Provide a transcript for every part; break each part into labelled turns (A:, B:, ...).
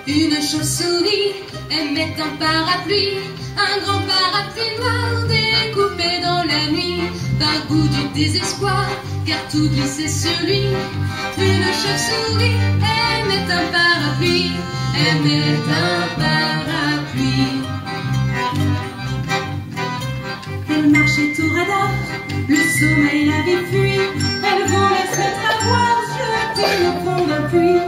A: Une chauve-souris aimait un parapluie, un grand parapluie noir découpé dans la nuit, par goût du désespoir, car tout glissait sur lui. Une chauve-souris aimait un parapluie, aimait un parapluie. Elle marchait tour à dard, le sommeil l'avait fui, elle voulait se mettre à voir, jetée au fond d'un puits.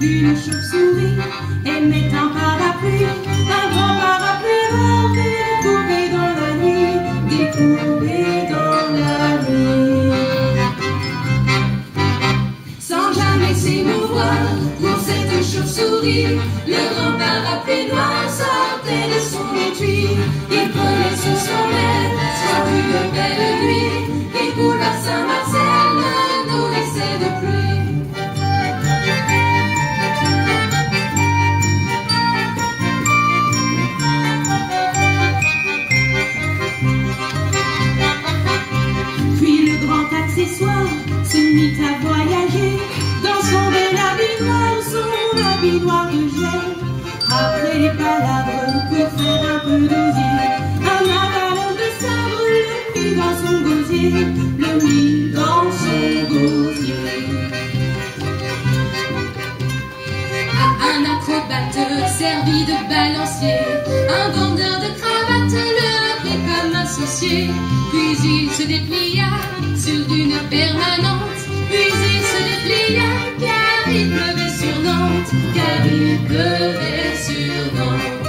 A: Une chauve-souris aimait un parapluie, un grand parapluie noir découpé dans la nuit, découpé dans la nuit. Sans jamais s'émouvoir pour cette chauve-souris, le grand parapluie noir sortait de son étui. Il prenait sous son aile, sur une belle nuit, et boulevard Saint-Marcel le nourrissait de pluie. Accessoire se mit à voyager dans son bel habit noir, son habit noir de gel. Après les palabres pour faire un peu d'osier, un avaleur de sabre le mit dans son gosier, le mit dans son gosier. À un acrobate servi de balancier, un vendeur de cravates le prit comme associé, puis il se déplia sur une permanente, puis il se déplia, car il pleuvait sur Nantes, car il pleuvait sur Nantes.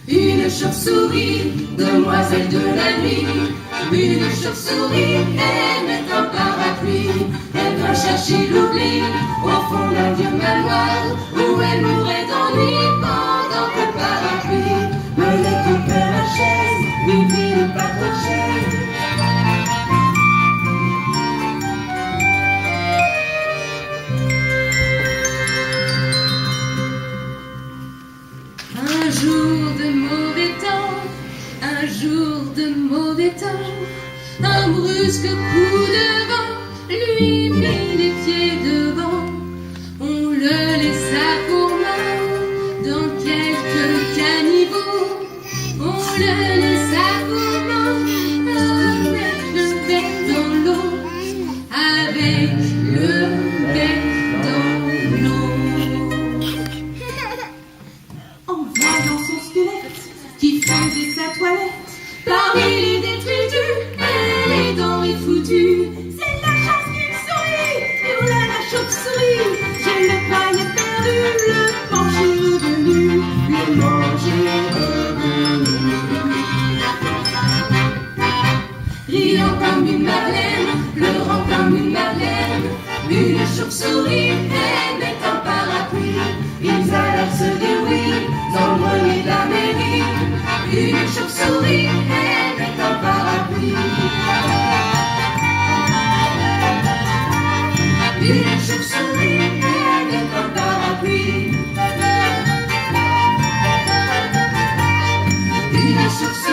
A: Une chauve-souris, demoiselle de la nuit, une chauve-souris aimait un parapluie, elle va chercher l'oubli au fond d'un vieux manoir, où elle mourait d'ennui pendant que le parapluie menait ton père à chaise, lui vit le patoché. Un jour de mauvais temps, un jour de mauvais temps, un brusque coup de vent lui mit les pieds devant. On le laissa pour mort dans quelques caniveaux, on le laissa pour mort avec le bec dans l'eau, avec le bec dans l'eau. En voyant son squelette qui faisait sa toilette, parmi les détritus et les denrées foutues, c'est la chance qui me sourit, et voilà la chauve-souris. J'ai le paille perdu, le manger revenu, le manger revenu. Riant comme une madeleine, pleurant comme une madeleine, une chauve-souris aimait un parapluie. Ils allèrent se dire oui dans le grenier de la mairie. Une chauve-souris aimait un parapluie. Une chauve-souris aimait un parapluie. Une chauve-souris